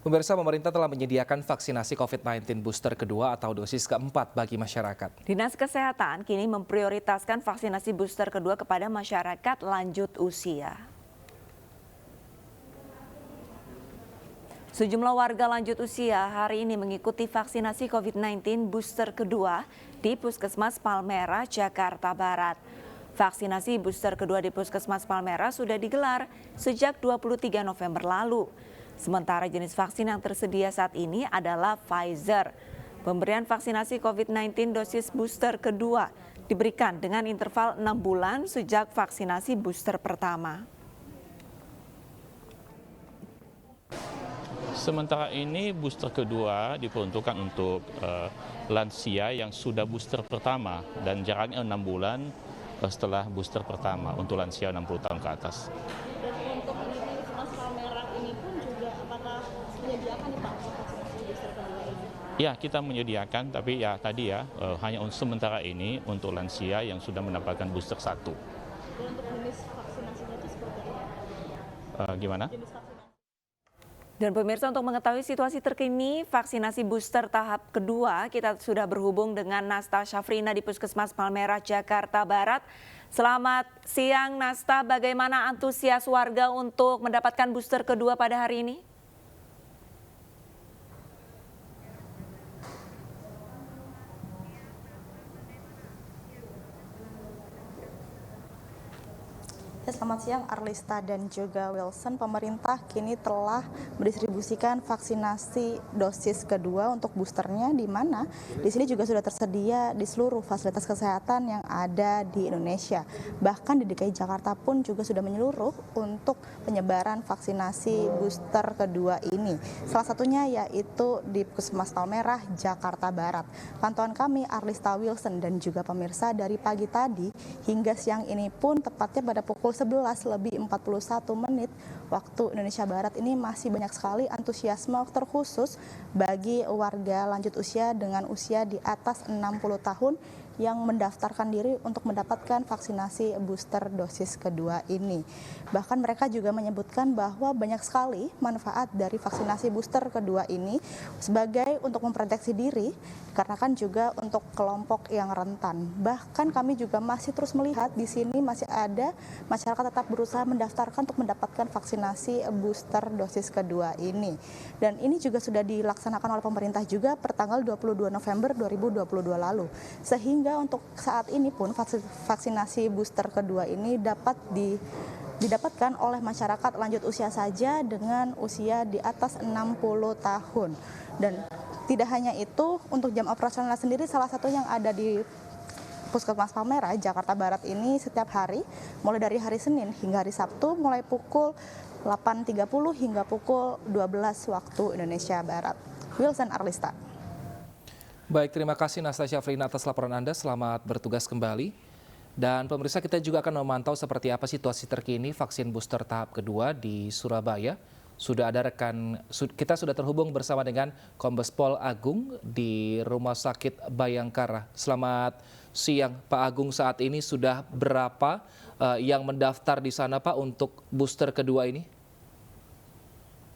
Pemirsa, pemerintah telah menyediakan vaksinasi COVID-19 booster kedua atau dosis keempat bagi masyarakat. Dinas Kesehatan kini memprioritaskan vaksinasi booster kedua kepada masyarakat lanjut usia. Sejumlah warga lanjut usia hari ini mengikuti vaksinasi COVID-19 booster kedua di Puskesmas Palmerah, Jakarta Barat. Vaksinasi booster kedua di Puskesmas Palmerah sudah digelar sejak 23 November lalu. Sementara jenis vaksin yang tersedia saat ini adalah Pfizer. Pemberian vaksinasi COVID-19 dosis booster kedua diberikan dengan interval 6 bulan sejak vaksinasi booster pertama. Sementara ini booster kedua diperuntukkan untuk lansia yang sudah booster pertama dan jaraknya 6 bulan setelah booster pertama untuk lansia 60 tahun ke atas. Dan untuk di Puskesmas Palmerah ini pun juga apakah menyediakan nih Pak vaksinasi booster kedua ini? Ya, kita menyediakan, tapi ya tadi ya hanya untuk sementara ini untuk lansia yang sudah mendapatkan booster 1. Dan untuk jenis vaksinasinya itu seperti apa? Gimana? Jenis vaksinasi. Dan pemirsa, untuk mengetahui situasi terkini vaksinasi booster tahap kedua, kita sudah berhubung dengan Nasta Syafrina di Puskesmas Palmerah, Jakarta Barat. Selamat siang Nasta, bagaimana antusias warga untuk mendapatkan booster kedua pada hari ini? Selamat siang Arlista dan juga Wilson. Pemerintah kini telah mendistribusikan vaksinasi dosis kedua untuk boosternya, di mana di sini juga sudah tersedia di seluruh fasilitas kesehatan yang ada di Indonesia. Bahkan di DKI Jakarta pun juga sudah menyeluruh untuk penyebaran vaksinasi booster kedua ini. Salah satunya yaitu di Puskesmas Palmerah, Jakarta Barat. Pantauan kami Arlista, Wilson dan juga pemirsa dari pagi tadi hingga siang ini pun tepatnya pada pukul 11:41 waktu Indonesia Barat ini masih banyak sekali antusiasme terkhusus bagi warga lanjut usia dengan usia di atas 60 tahun yang mendaftarkan diri untuk mendapatkan vaksinasi booster dosis kedua ini. Bahkan mereka juga menyebutkan bahwa banyak sekali manfaat dari vaksinasi booster kedua ini sebagai untuk memproteksi diri, karena kan juga untuk kelompok yang rentan. Bahkan kami juga masih terus melihat di sini masih ada masyarakat tetap berusaha mendaftarkan untuk mendapatkan vaksinasi booster dosis kedua ini. Dan ini juga sudah dilaksanakan oleh pemerintah juga per tanggal 22 November 2022 lalu. Sehingga untuk saat ini pun vaksinasi booster kedua ini dapat didapatkan oleh masyarakat lanjut usia saja dengan usia di atas 60 tahun. Dan tidak hanya itu, untuk jam operasional sendiri salah satu yang ada di Puskesmas Palmerah, Jakarta Barat ini setiap hari, mulai dari hari Senin hingga hari Sabtu, mulai pukul 8.30 hingga pukul 12 waktu Indonesia Barat. Wilson, Arlista. Baik, terima kasih Nasta Syafrina atas laporan Anda. Selamat bertugas kembali. Dan pemirsa, kita juga akan memantau seperti apa situasi terkini vaksin booster tahap kedua di Surabaya. Kita sudah terhubung bersama dengan Kombes Pol Agung di Rumah Sakit Bayangkara. Selamat siang Pak Agung, saat ini sudah berapa yang mendaftar di sana Pak untuk booster kedua ini?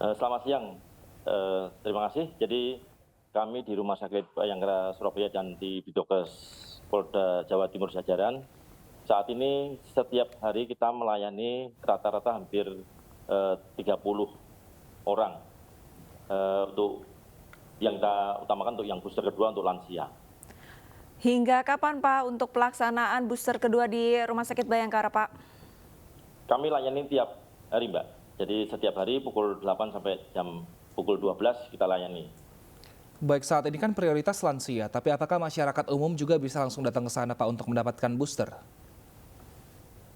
Selamat siang, terima kasih. Jadi kami di Rumah Sakit Bayangkara Surabaya dan di Bidokes Polda Jawa Timur jajaran, saat ini setiap hari kita melayani rata-rata hampir 30 orang untuk yang kita utamakan untuk yang booster kedua untuk lansia. Hingga kapan Pak untuk pelaksanaan booster kedua di Rumah Sakit Bayangkara Pak? Kami layani tiap hari Mbak, jadi setiap hari pukul 8 sampai jam pukul 12 kita layani. Baik, saat ini kan prioritas lansia, tapi apakah masyarakat umum juga bisa langsung datang ke sana Pak untuk mendapatkan booster?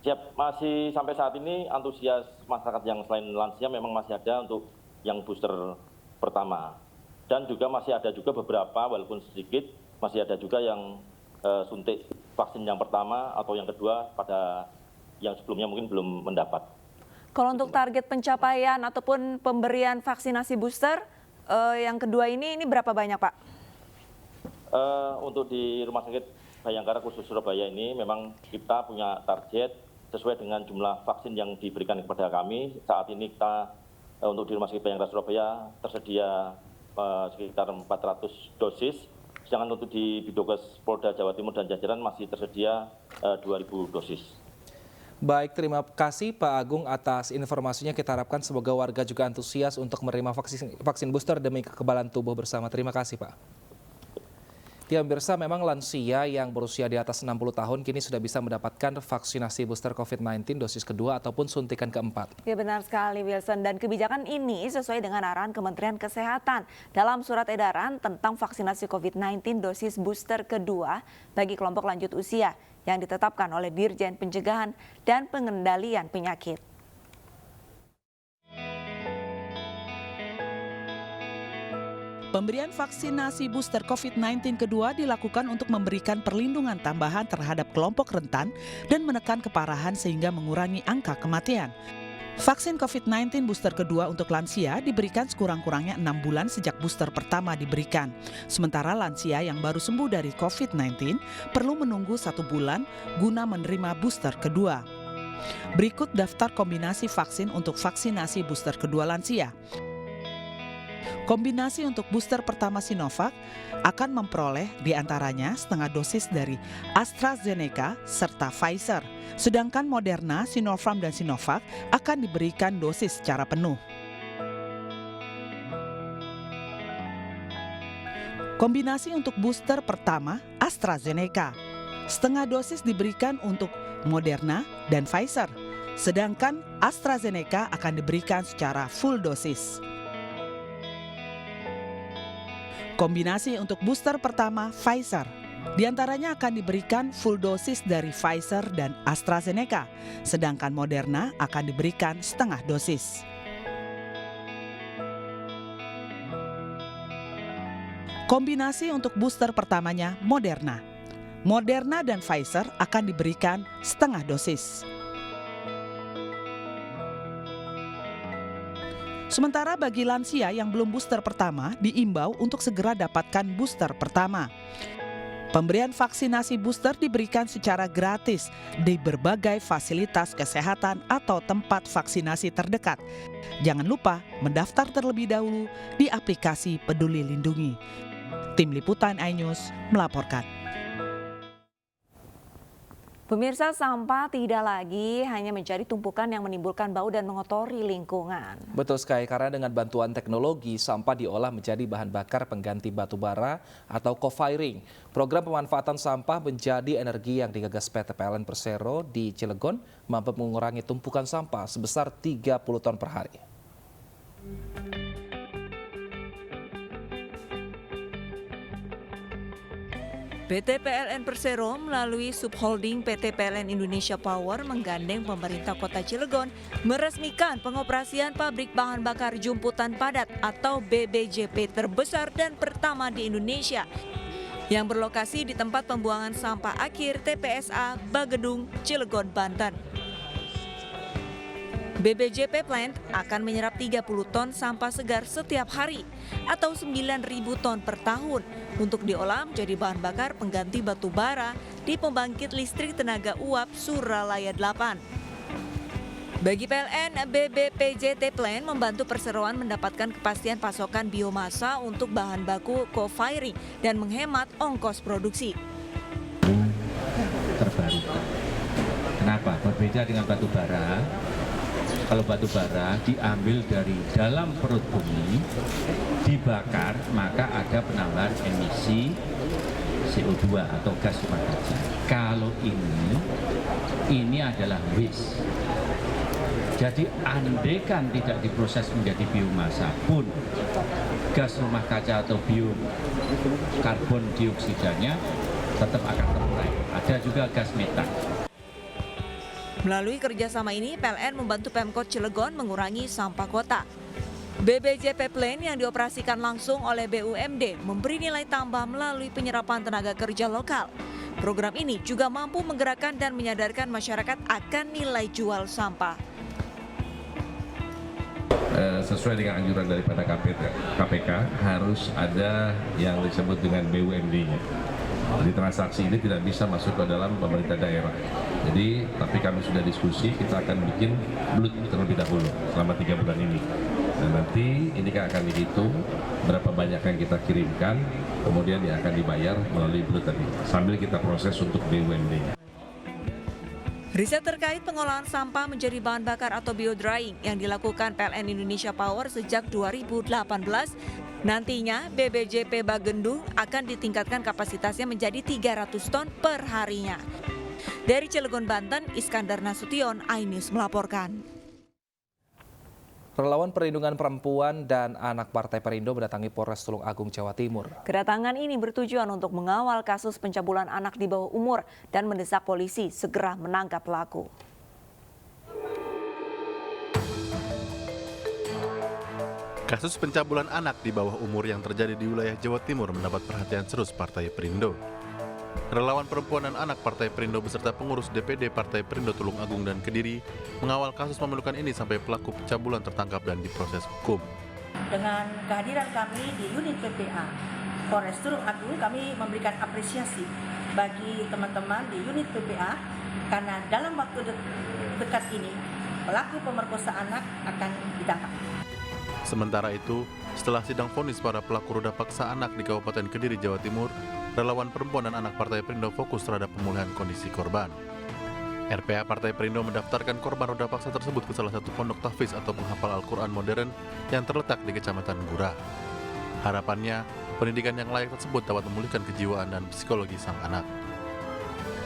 Siap, masih sampai saat ini antusias masyarakat yang selain lansia memang masih ada untuk yang booster pertama. Dan juga masih ada juga beberapa, walaupun sedikit, masih ada juga yang suntik vaksin yang pertama atau yang kedua pada yang sebelumnya mungkin belum mendapat. Kalau untuk target pencapaian ataupun pemberian vaksinasi booster yang kedua ini berapa banyak Pak? Untuk di Rumah Sakit Bayangkara khusus Surabaya ini memang kita punya target sesuai dengan jumlah vaksin yang diberikan kepada kami. Saat ini kita untuk di Rumah Sakit Bayangkara Surabaya tersedia sekitar 400 dosis, sedangkan untuk di Bidokes Polda Jawa Timur dan jajaran masih tersedia 2.000 dosis. Baik, terima kasih Pak Agung atas informasinya. Kita harapkan semoga warga juga antusias untuk menerima vaksin booster demi kekebalan tubuh bersama. Terima kasih Pak. Ya pemirsa, memang lansia yang berusia di atas 60 tahun kini sudah bisa mendapatkan vaksinasi booster COVID-19 dosis kedua ataupun suntikan keempat. Ya benar sekali Wilson, dan kebijakan ini sesuai dengan arahan Kementerian Kesehatan dalam surat edaran tentang vaksinasi COVID-19 dosis booster kedua bagi kelompok lanjut usia yang ditetapkan oleh Dirjen Pencegahan dan Pengendalian Penyakit. Pemberian vaksinasi booster COVID-19 kedua dilakukan untuk memberikan perlindungan tambahan terhadap kelompok rentan dan menekan keparahan sehingga mengurangi angka kematian. Vaksin COVID-19 booster kedua untuk lansia diberikan sekurang-kurangnya 6 bulan sejak booster pertama diberikan. Sementara lansia yang baru sembuh dari COVID-19 perlu menunggu 1 bulan guna menerima booster kedua. Berikut daftar kombinasi vaksin untuk vaksinasi booster kedua lansia. Kombinasi untuk booster pertama Sinovac akan memperoleh diantaranya setengah dosis dari AstraZeneca serta Pfizer. Sedangkan Moderna, Sinopharm, dan Sinovac akan diberikan dosis secara penuh. Kombinasi untuk booster pertama AstraZeneca. Setengah dosis diberikan untuk Moderna dan Pfizer. Sedangkan AstraZeneca akan diberikan secara full dosis. Kombinasi untuk booster pertama Pfizer. Di antaranya akan diberikan full dosis dari Pfizer dan AstraZeneca, sedangkan Moderna akan diberikan setengah dosis. Kombinasi untuk booster pertamanya Moderna. Moderna dan Pfizer akan diberikan setengah dosis. Sementara bagi lansia yang belum booster pertama, diimbau untuk segera dapatkan booster pertama. Pemberian vaksinasi booster diberikan secara gratis di berbagai fasilitas kesehatan atau tempat vaksinasi terdekat. Jangan lupa mendaftar terlebih dahulu di aplikasi Peduli Lindungi. Tim Liputan iNews melaporkan. Pemirsa, sampah tidak lagi hanya menjadi tumpukan yang menimbulkan bau dan mengotori lingkungan. Betul sekali, karena dengan bantuan teknologi, sampah diolah menjadi bahan bakar pengganti batu bara atau co-firing. Program pemanfaatan sampah menjadi energi yang digagas PT PLN Persero di Cilegon mampu mengurangi tumpukan sampah sebesar 30 ton per hari. PT PLN Persero melalui subholding PT PLN Indonesia Power menggandeng pemerintah Kota Cilegon meresmikan pengoperasian pabrik bahan bakar jumputan padat atau BBJP terbesar dan pertama di Indonesia yang berlokasi di tempat pembuangan sampah akhir TPSA Bagedung, Cilegon, Banten. BBJP Plant akan menyerap 30 ton sampah segar setiap hari atau 9.000 ton per tahun untuk diolah menjadi bahan bakar pengganti batu bara di pembangkit listrik tenaga uap Suralaya 8. Bagi PLN, BBPJT Plant membantu perseroan mendapatkan kepastian pasokan biomasa untuk bahan baku co-firing dan menghemat ongkos produksi. Terbarukan. Kenapa? Berbeda dengan batu bara. Kalau batu bara diambil dari dalam perut bumi, dibakar, maka ada penambahan emisi CO2 atau gas rumah kaca. Kalau ini adalah waste. Jadi andaikan tidak diproses menjadi biomasa pun, gas rumah kaca atau karbon dioksidanya tetap akan terurai. Ada juga gas metan. Melalui kerjasama ini, PLN membantu Pemkot Cilegon mengurangi sampah kota. BBJP Plant yang dioperasikan langsung oleh BUMD memberi nilai tambah melalui penyerapan tenaga kerja lokal. Program ini juga mampu menggerakkan dan menyadarkan masyarakat akan nilai jual sampah. Sesuai dengan anjuran daripada KPK harus ada yang disebut dengan BUMD-nya. Jadi transaksi ini tidak bisa masuk ke dalam pemerintah daerah. Jadi, tapi kami sudah diskusi, kita akan bikin BLUT terlebih dahulu selama 3 bulan ini. Nah, nanti ini kan akan dihitung berapa banyak yang kita kirimkan, kemudian dia akan dibayar melalui Blue tadi, sambil kita proses untuk BUMD-nya. Riset terkait pengolahan sampah menjadi bahan bakar atau biodrying yang dilakukan PLN Indonesia Power sejak 2018, nantinya BBJP Bagendung akan ditingkatkan kapasitasnya menjadi 300 ton per harinya. Dari Cilegon, Banten, Iskandar Nasution, iNews melaporkan. Relawan Perlindungan Perempuan dan Anak Partai Perindo mendatangi Polres Tulung Agung, Jawa Timur. Kedatangan ini bertujuan untuk mengawal kasus pencabulan anak di bawah umur dan mendesak polisi segera menangkap pelaku. Kasus pencabulan anak di bawah umur yang terjadi di wilayah Jawa Timur mendapat perhatian serius Partai Perindo. Relawan Perempuan dan Anak Partai Perindo beserta pengurus DPD Partai Perindo Tulung Agung dan Kediri mengawal kasus pemilukan ini sampai pelaku pencabulan tertangkap dan diproses hukum. Dengan kehadiran kami di unit PPA Polres Tulung Agung, kami memberikan apresiasi bagi teman-teman di unit PPA karena dalam waktu dekat ini pelaku pemerkosa anak akan ditangkap. Sementara itu, setelah sidang vonis para pelaku roda paksa anak di Kabupaten Kediri, Jawa Timur, relawan Perempuan dan Anak Partai Perindo fokus terhadap pemulihan kondisi korban. RPA Partai Perindo mendaftarkan korban roda paksa tersebut ke salah satu pondok tahfiz atau penghafal Al-Quran modern yang terletak di Kecamatan Gurah. Harapannya, pendidikan yang layak tersebut dapat memulihkan kejiwaan dan psikologi sang anak.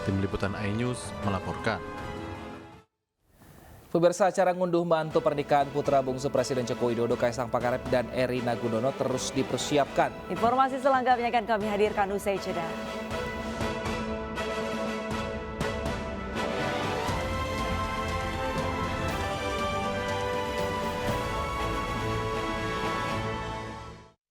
Tim Liputan iNews melaporkan. Pemirsa, acara ngunduh mantu pernikahan putra bungsu Presiden Joko Widodo Kaisang Pangarep dan Erina Gudono terus dipersiapkan. Informasi selengkapnya akan kami hadirkan usai jeda.